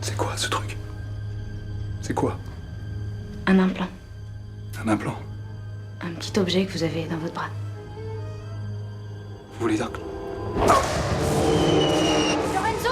C'est quoi ce truc? C'est quoi? Un implant. Un implant? Un petit objet que vous avez dans votre bras. Vous voulez dire que... Lorenzo!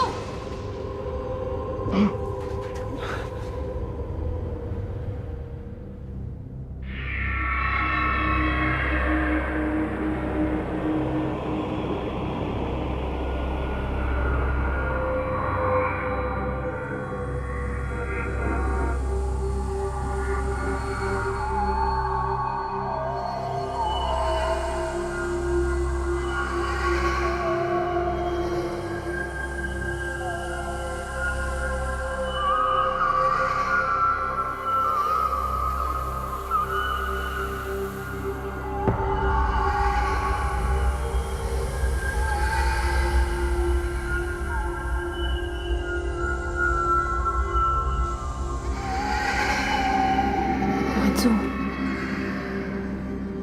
Lorenzo.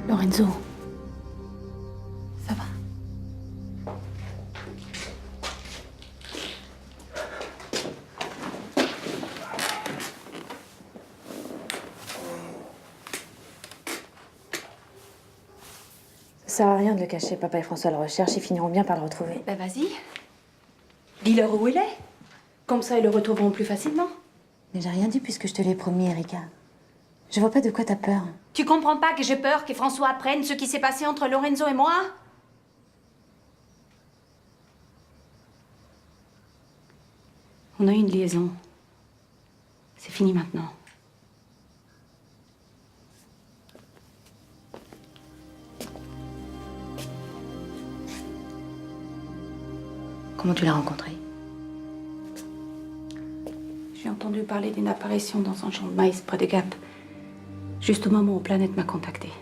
Lorenzo. Ça va? Ça sert à rien de le cacher. Papa et François le recherchent, ils finiront bien par le retrouver. Ben vas-y. Dis-leur où il est. Comme ça, ils le retrouveront plus facilement. Mais j'ai rien dit puisque je te l'ai promis, Erika. Je vois pas de quoi t'as peur. Tu comprends pas que j'ai peur que François apprenne ce qui s'est passé entre Lorenzo et moi? On a eu une liaison. C'est fini maintenant. Comment tu l'as rencontré? J'ai entendu parler d'une apparition dans un champ de maïs près de Gap, juste au moment où Planète m'a contactée.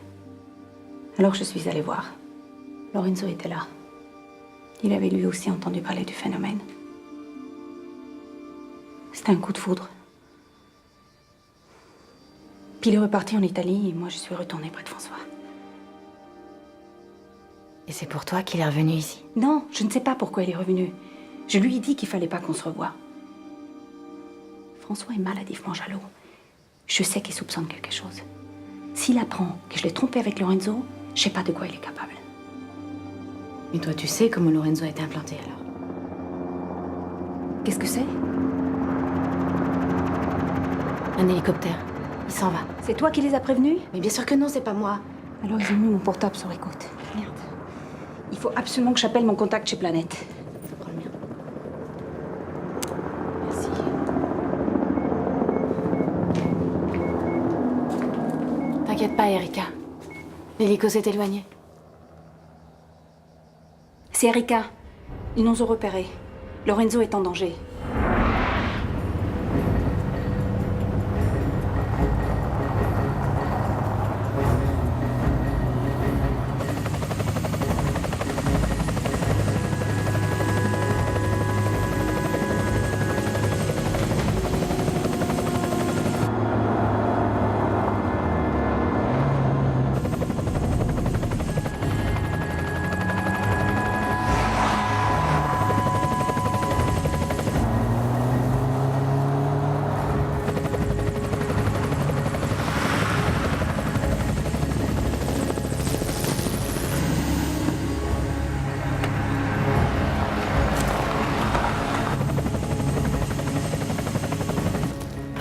Alors je suis allée voir. Lorenzo était là. Il avait lui aussi entendu parler du phénomène. C'était un coup de foudre. Puis il est reparti en Italie et moi je suis retournée près de François. Et c'est pour toi qu'il est revenu ici? Non, je ne sais pas pourquoi il est revenu. Je lui ai dit qu'il fallait pas qu'on se revoie. François est maladivement jaloux. Je sais qu'il soupçonne quelque chose. S'il apprend que je l'ai trompé avec Lorenzo, je sais pas de quoi il est capable. Mais toi, tu sais comment Lorenzo a été implanté alors? Qu'est-ce que c'est? Un hélicoptère. Il s'en va. C'est toi qui les as prévenus? Mais bien sûr que non, c'est pas moi. Alors ils ont mis mon portable sur écoute. Merde. Il faut absolument que j'appelle mon contact chez Planète. Je prends le mien. Merci. T'inquiète pas, Erika. L'hélico s'est éloigné. C'est Erika. Ils nous ont repérés. Lorenzo est en danger.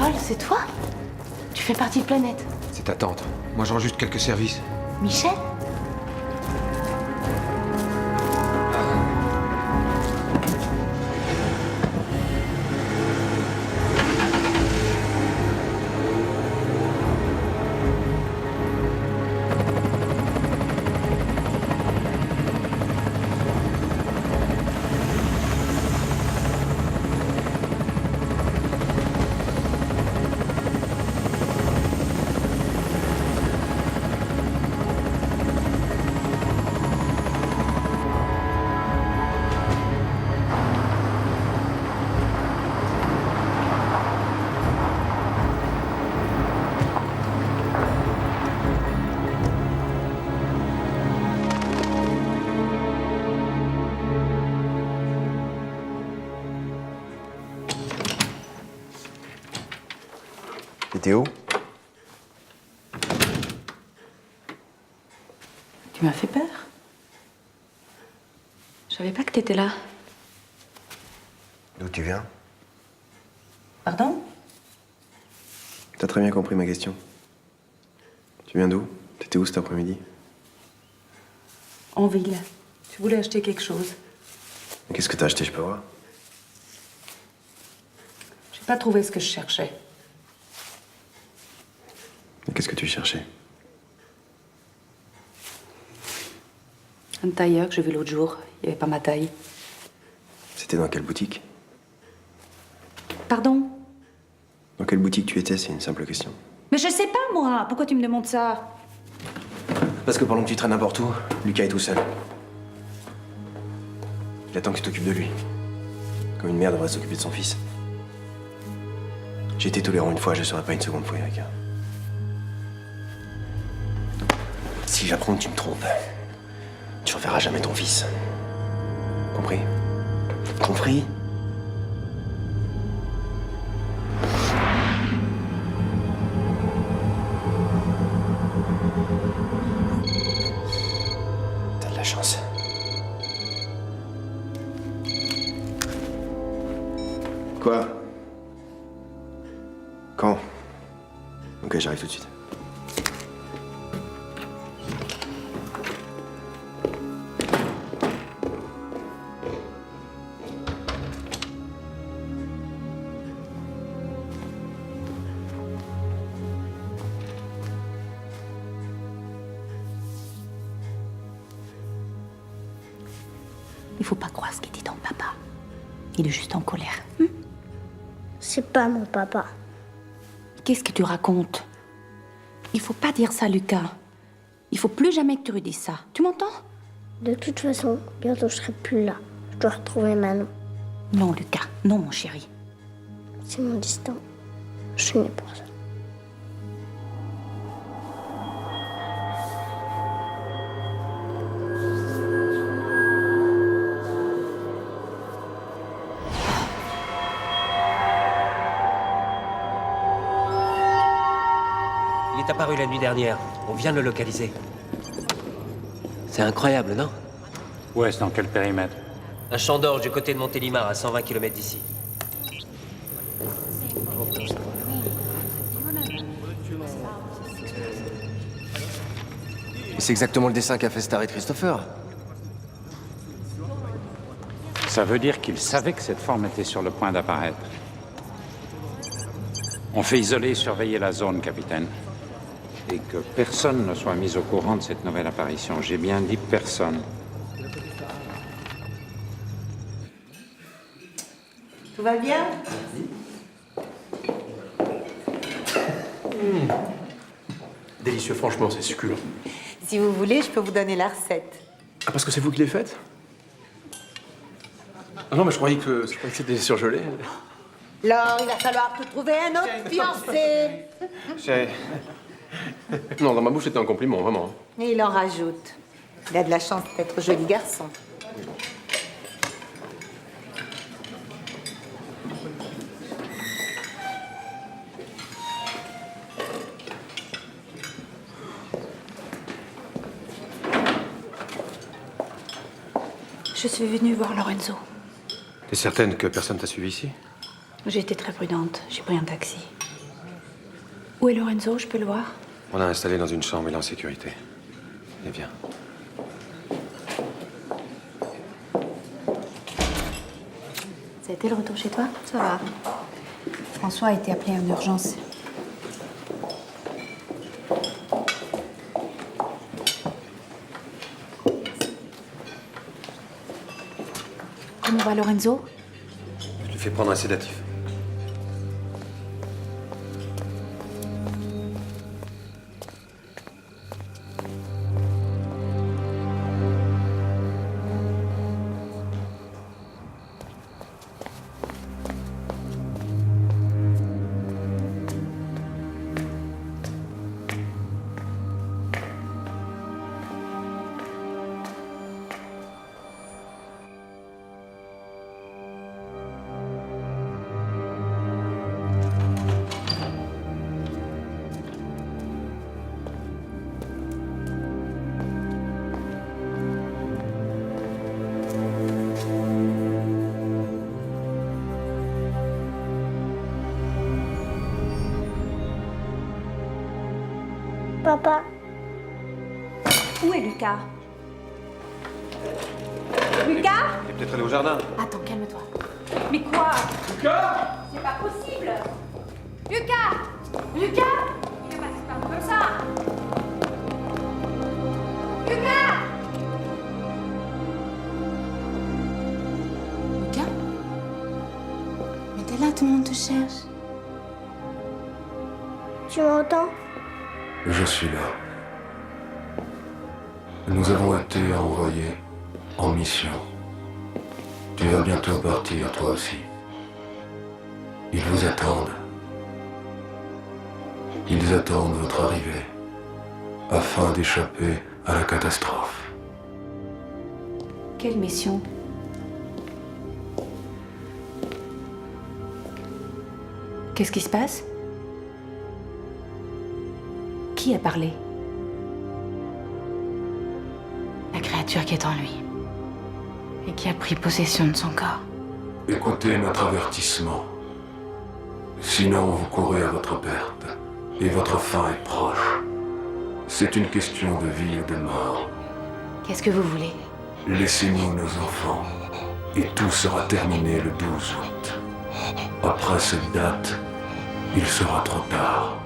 Paul, c'est toi? Tu fais partie de Planète. C'est ta tante. Moi, je rends juste quelques services. Michel? T'étais où? Tu m'as fait peur. Je savais pas que t'étais là. D'où tu viens? Pardon? T'as très bien compris ma question. Tu viens d'où? T'étais où cet après-midi? En ville. Je voulais acheter quelque chose. Qu'est-ce que t'as acheté, je peux voir? J'ai pas trouvé ce que je cherchais. Et qu'est-ce que tu cherchais? Un tailleur que j'ai vu l'autre jour. Il n'y avait pas ma taille. C'était dans quelle boutique? Pardon? Dans quelle boutique tu étais, c'est une simple question. Mais je sais pas, moi. Pourquoi tu me demandes ça? Parce que pendant que tu traînes n'importe où, Lucas est tout seul. Il attend que tu t'occupes de lui. Comme une mère devrait s'occuper de son fils. J'ai été tolérant une fois, je ne serai pas une seconde fois, Erika. Si j'apprends que tu me trompes, tu reverras jamais ton fils. Compris? Compris? T'as de la chance. Quoi? Quand? Ok, j'arrive tout de suite. Il faut pas croire ce qu'il dit ton papa. Il est juste en colère. C'est pas mon papa. Qu'est-ce que tu racontes? Il faut pas dire ça, Lucas. Il faut plus jamais que tu redises ça. Tu m'entends? De toute façon, bientôt je serai plus là. Je dois retrouver Manon. Non, Lucas. Non, mon chéri. C'est mon destin. Je suis née pour ça. Il est apparu la nuit dernière. On vient de le localiser. C'est incroyable, non? Ouais, c'est dans quel périmètre? Un champ d'orge du côté de Montélimar, à 120 km d'ici. C'est exactement le dessin qu'a fait Star et Christopher. Ça veut dire qu'il savait que cette forme était sur le point d'apparaître. On fait isoler et surveiller la zone, capitaine. Et que personne ne soit mis au courant de cette nouvelle apparition. J'ai bien dit personne. Tout va bien? Délicieux, franchement, c'est succulent. Si vous voulez, je peux vous donner la recette. Ah, parce que c'est vous qui l'avez faite? Ah non, mais je croyais que c'était surgelé. Laure, il va falloir te trouver un autre fiancé. Non, dans ma bouche, c'était un compliment, vraiment. Et il en rajoute. Il a de la chance d'être joli garçon. Je suis venue voir Lorenzo. T'es certaine que personne t'a suivi ici? J'ai été très prudente. J'ai pris un taxi. Où est Lorenzo? Je peux le voir? On l'a installé dans une chambre, il est en sécurité. Et viens. Ça a été le retour chez toi? Ça va. François a été appelé en urgence. Comment va Lorenzo? Je lui fais prendre un sédatif. Papa, Où est Lucas? Lucas? Il est peut-être allé au jardin. Attends, calme-toi. Mais quoi? Lucas? C'est pas possible! Lucas! Lucas? Il est pas disparu comme ça! Lucas! Lucas? Mais t'es là, tout le monde te cherche. tu m'entends? Je suis là. Nous avons été envoyés en mission. Tu vas bientôt partir, toi aussi. Ils vous attendent. Ils attendent votre arrivée, afin d'échapper à la catastrophe. Quelle mission? Qu'est-ce qui se passe? Qui a parlé? La créature qui est en lui. Et qui a pris possession de son corps. Écoutez notre avertissement. Sinon, vous courez à votre perte, et votre fin est proche. C'est une question de vie ou de mort. Qu'est-ce que vous voulez? Laissez-nous nos enfants, et tout sera terminé le 12 août. Après cette date, il sera trop tard.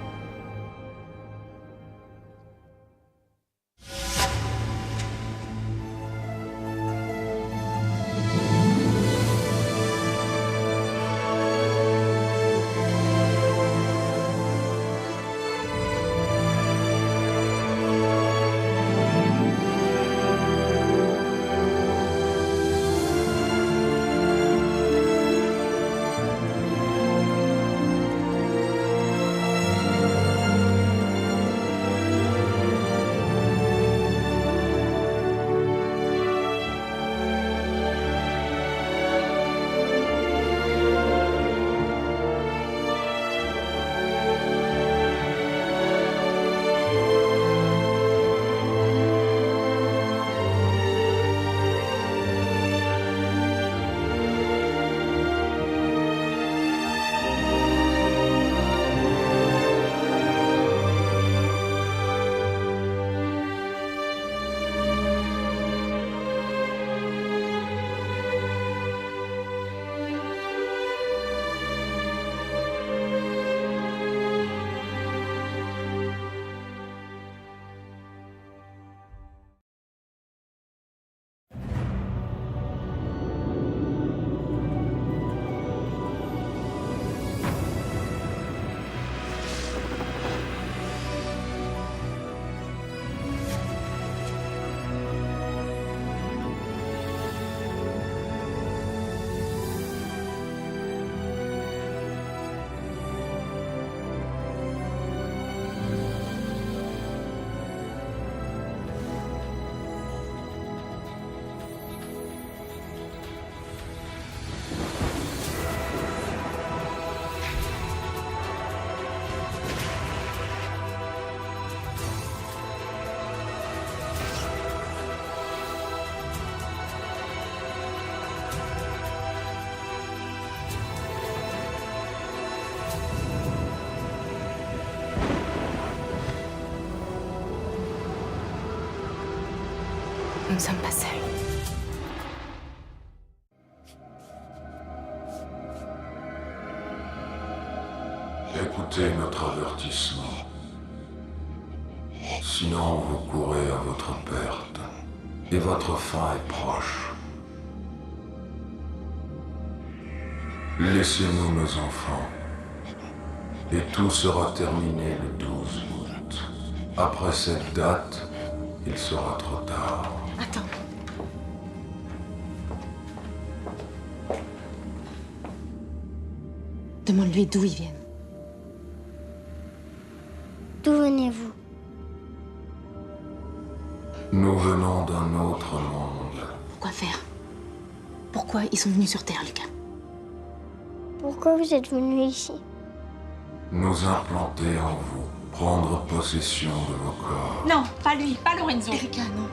Nous ne sommes pas seuls. Écoutez notre avertissement. Sinon, vous courez à votre perte, et votre fin est proche. Laissez-nous nos enfants, et tout sera terminé le 12 août. Après cette date, il sera trop tard. Attends. Demande-lui d'où ils viennent. D'où venez-vous? Nous venons d'un autre monde. Quoi faire? Pourquoi ils sont venus sur Terre, Lucas? Pourquoi vous êtes venu ici? Nous implanter en vous, prendre possession de vos corps. Non, pas lui, pas Lorenzo. Erika, non.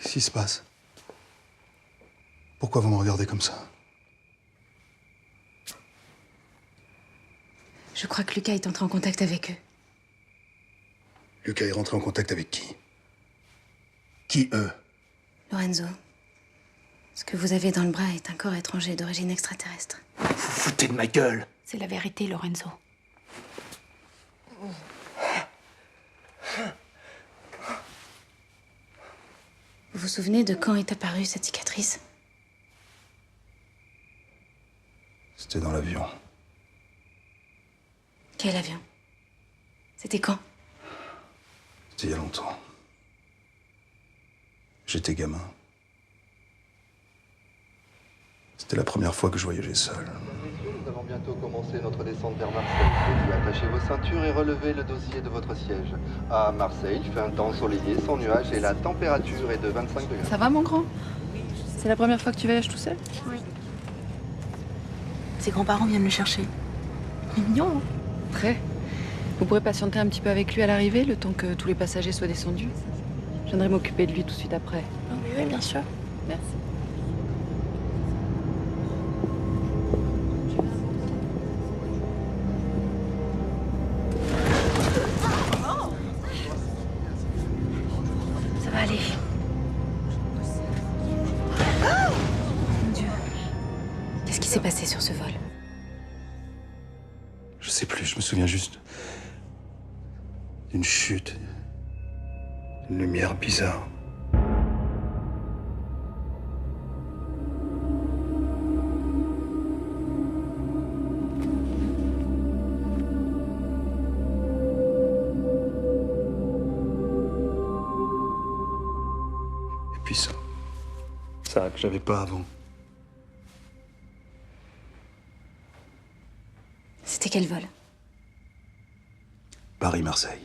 Qu'est-ce qui se passe? Pourquoi Pourquoi vous me regardez comme ça? Je crois que Lucas est entré en contact avec eux. Lucas est rentré en contact avec qui? Qui, eux? Lorenzo, ce que vous avez dans le bras est un corps étranger d'origine extraterrestre. Vous vous foutez de ma gueule. C'est la vérité, Lorenzo. Vous vous souvenez de quand est apparue cette cicatrice? C'était dans l'avion. Quel avion? C'était quand? C'était il y a longtemps. J'étais gamin. C'était la première fois que je voyageais seul. Nous allons bientôt commencer notre descente vers Marseille. Veuillez attacher vos ceintures et relever le dossier de votre siège. À Marseille, il fait un temps ensoleillé, sans nuages et la température est de 25 degrés. Ça va, mon grand? C'est la première fois que tu voyages tout seul? Oui. Ses grands-parents viennent le chercher. Mignon, hein? Très. Vous pourrez patienter un petit peu avec lui à l'arrivée, le temps que tous les passagers soient descendus. Je viendrai m'occuper de lui tout de suite après. Oui, bien sûr. Merci. Ça va aller. Mon Dieu. Qu'est-ce qui s'est passé sur ce vol? Je sais plus, je me souviens juste d'une chute, une lumière bizarre. Et puis ça que j'avais pas avant. C'était quel vol? Paris-Marseille.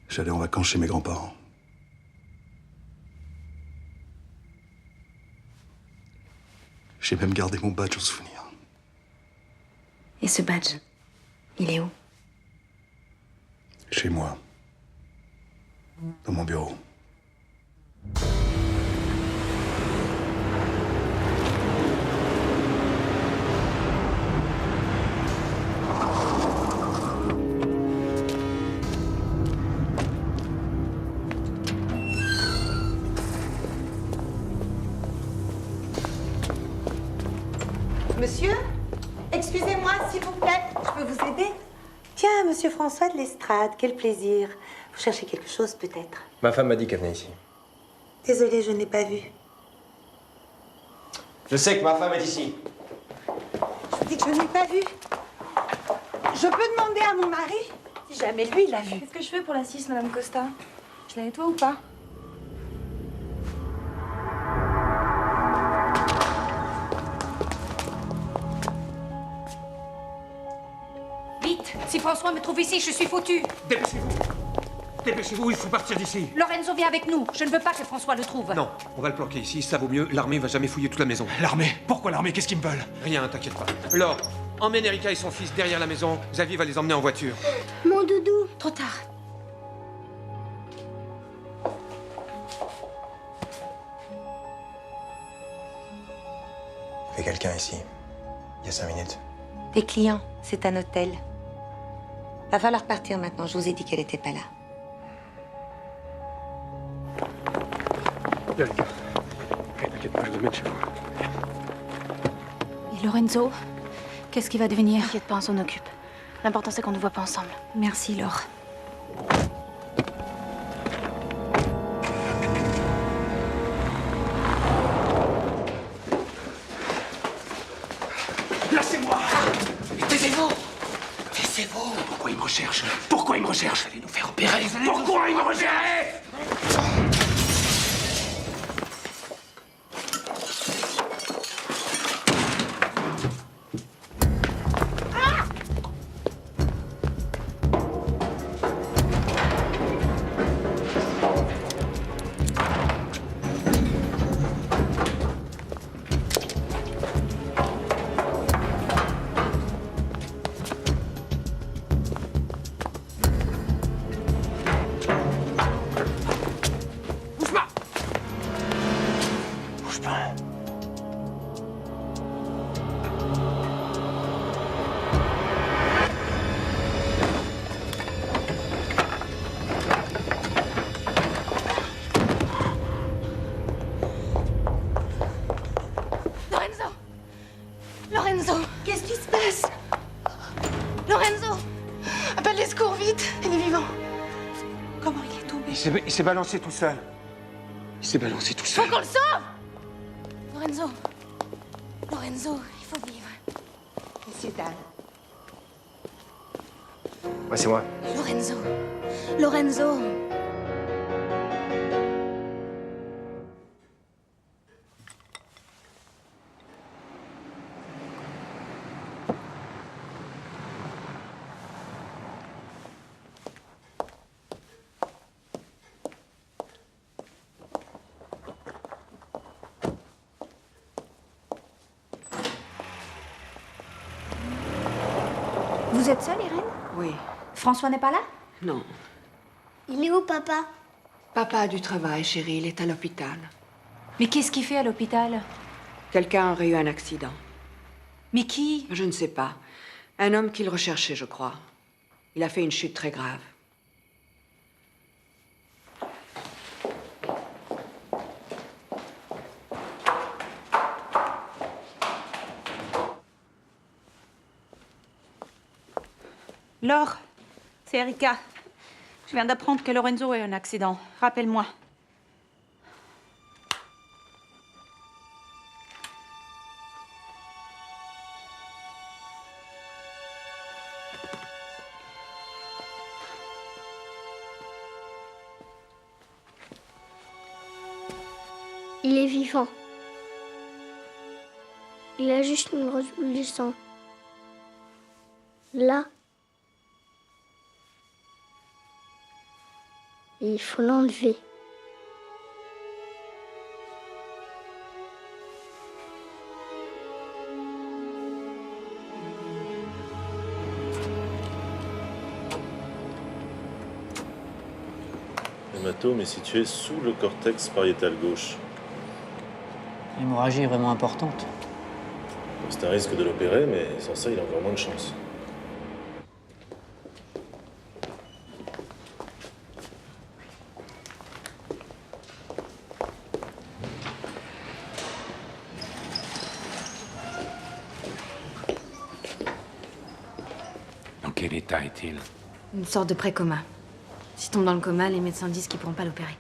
J'allais en vacances chez mes grands-parents. J'ai même gardé mon badge en souvenir. Et ce badge, il est où? Chez moi. Dans mon bureau. Monsieur, excusez-moi, s'il vous plaît. Je peux vous aider? Tiens, monsieur François de l'Estrade, quel plaisir. Vous cherchez quelque chose, peut-être? Ma femme m'a dit qu'elle venait ici. Désolée, je n'ai pas vu. Je sais que ma femme est ici. Je vous dis que je n'ai pas vu. Je peux demander à mon mari si jamais lui l'a vu. Qu'est-ce que je fais pour la 6, Madame Costa? Je la nettoie ou pas? Vite! Si François me trouve ici, je suis foutue. Dépêchez-vous. Dépêchez-vous, il faut partir d'ici. Lorenzo vient avec nous. Je ne veux pas que François le trouve. Non, on va le planquer ici, ça vaut mieux. L'armée va jamais fouiller toute la maison. L'armée? Pourquoi l'armée? Qu'est-ce qu'ils me veulent? Rien, t'inquiète pas. Laure, emmène Erika et son fils derrière la maison. Xavier va les emmener en voiture. Mon doudou. Trop tard. Il y avait quelqu'un ici. Il y a 5 minutes. Des clients, c'est un hôtel. Va falloir partir maintenant, je vous ai dit qu'elle n'était pas là. Erika. T'inquiète pas, je te mets chez moi. Et Lorenzo? Qu'est-ce qui va devenir? T'inquiète pas, on s'en occupe. L'important, c'est qu'on ne voit pas ensemble. Merci, Laure. Lâchez-moi! Taisez-vous! Taisez-vous! Pourquoi ils me recherchent? Pourquoi ils me recherchent? Vous allez nous faire opérer! Pourquoi ils me recherchent? Vite, il est vivant. Comment il est tombé? Il s'est balancé tout seul. Il s'est balancé tout seul. Faut qu'on le sauve! Lorenzo. Lorenzo, il faut vivre. Monsieur Dan. Ouais, c'est moi. Lorenzo. Lorenzo. Vous êtes seule, Irène? Oui. François n'est pas là? Non. Il est où, papa? Papa a du travail, chérie. Il est à l'hôpital. Mais qu'est-ce qu'il fait à l'hôpital? Quelqu'un aurait eu un accident. Mais qui? Je ne sais pas. Un homme qu'il recherchait, je crois. Il a fait une chute très grave. Laure, c'est Erika. Je viens d'apprendre que Lorenzo a eu un accident. Rappelle-moi. Il est vivant. Il a juste une grosse boule de sang. Là. Et il faut l'enlever. L'hématome est situé sous le cortex pariétal gauche. L'hémorragie est vraiment importante. C'est un risque de l'opérer, mais sans ça, il a encore moins de chance. Dans quel état est-il? Une sorte de pré-coma. S'il tombe dans le coma, les médecins disent qu'ils pourront pas l'opérer.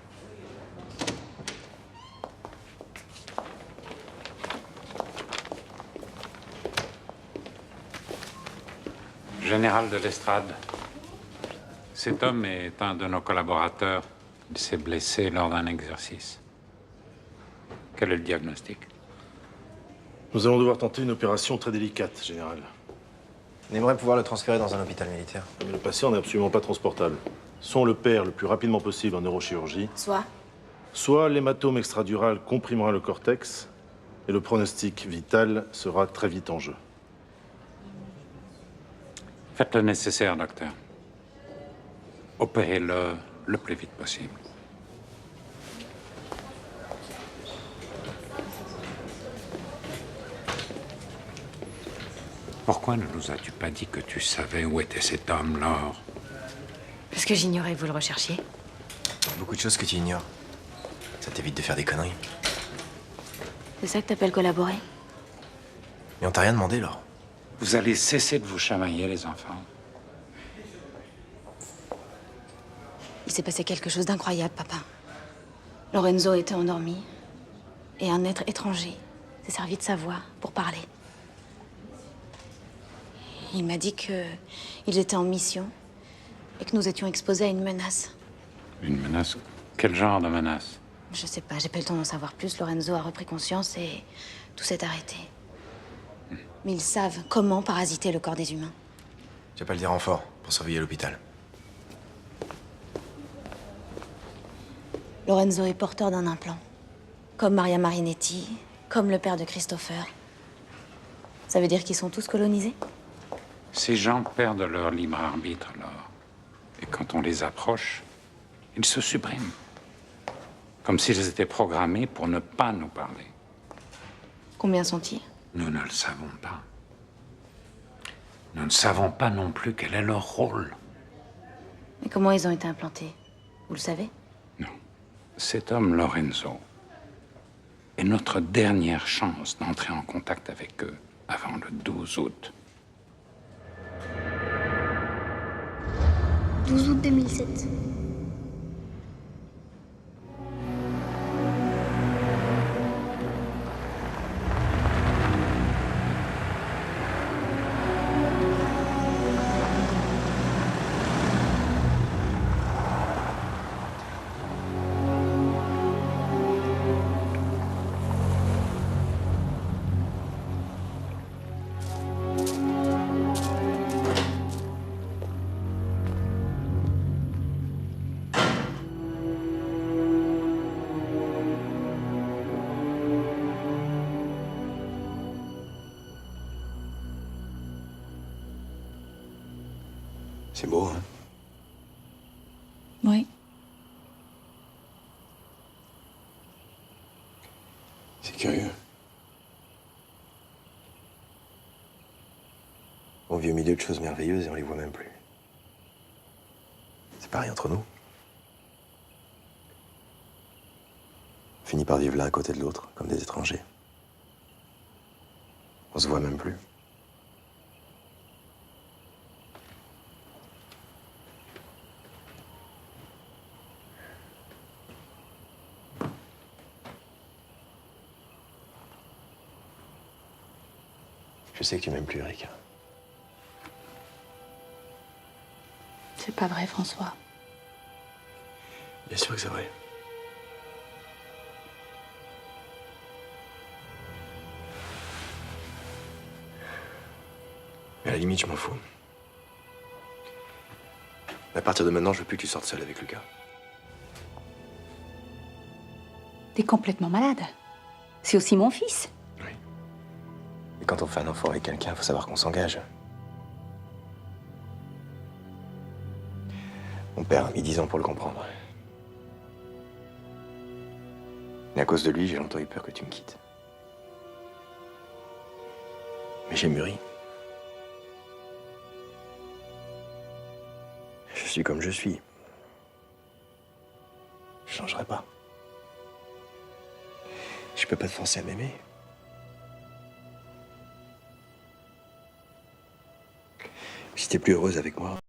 Général de l'Estrade, cet homme est un de nos collaborateurs. Il s'est blessé lors d'un exercice. Quel est le diagnostic? Nous allons devoir tenter une opération très délicate, Général. On aimerait pouvoir le transférer dans un hôpital militaire. Mais le patient n'est absolument pas transportable. Soit on le perd le plus rapidement possible en neurochirurgie, soit l'hématome extradural comprimera le cortex et le pronostic vital sera très vite en jeu. Faites le nécessaire, docteur. Opérez-le le plus vite possible. Pourquoi ne nous as-tu pas dit que tu savais où était cet homme, Laure? Parce que j'ignorais que vous le recherchiez. Il y a beaucoup de choses que tu ignores. Ça t'évite de faire des conneries. C'est ça que t'appelles collaborer? Mais on t'a rien demandé, Laure. Vous allez cesser de vous chamailler, les enfants. Il s'est passé quelque chose d'incroyable, papa. Lorenzo était endormi. Et un être étranger s'est servi de sa voix pour parler. Il m'a dit qu'ils étaient en mission et que nous étions exposés à une menace. Une menace? Quel genre de menace? Je sais pas, j'ai pas eu le temps d'en savoir plus. Lorenzo a repris conscience et tout s'est arrêté. Mais ils savent comment parasiter le corps des humains. J'appelle des renforts pour surveiller l'hôpital. Lorenzo est porteur d'un implant. Comme Maria Marinetti, comme le père de Christopher. Ça veut dire qu'ils sont tous colonisés? Ces gens perdent leur libre arbitre, alors. Et quand on les approche, ils se suppriment. Comme s'ils étaient programmés pour ne pas nous parler. Combien sont-ils? Nous ne le savons pas. Nous ne savons pas non plus quel est leur rôle. Mais comment ils ont été implantés? Vous le savez? Cet homme, Lorenzo, est notre dernière chance d'entrer en contact avec eux avant le 12 août. 12 août 2007. C'est beau, hein? Oui. C'est curieux. On vit au milieu de choses merveilleuses et on les voit même plus. C'est pareil entre nous. On finit par vivre l'un à côté de l'autre, comme des étrangers. On se voit même plus. Je sais que tu m'aimes plus, Erika. C'est pas vrai, François. Bien sûr que c'est vrai. Mais à la limite, je m'en fous. Mais à partir de maintenant, je veux plus que tu sortes seule avec Lucas. T'es complètement malade. C'est aussi mon fils. Et quand on fait un enfant avec quelqu'un, faut savoir qu'on s'engage. Mon père a mis 10 ans pour le comprendre. Et à cause de lui, j'ai longtemps eu peur que tu me quittes. Mais j'ai mûri. Je suis comme je suis. Je changerai pas. Je peux pas te forcer à m'aimer. Si t'es plus heureuse avec moi,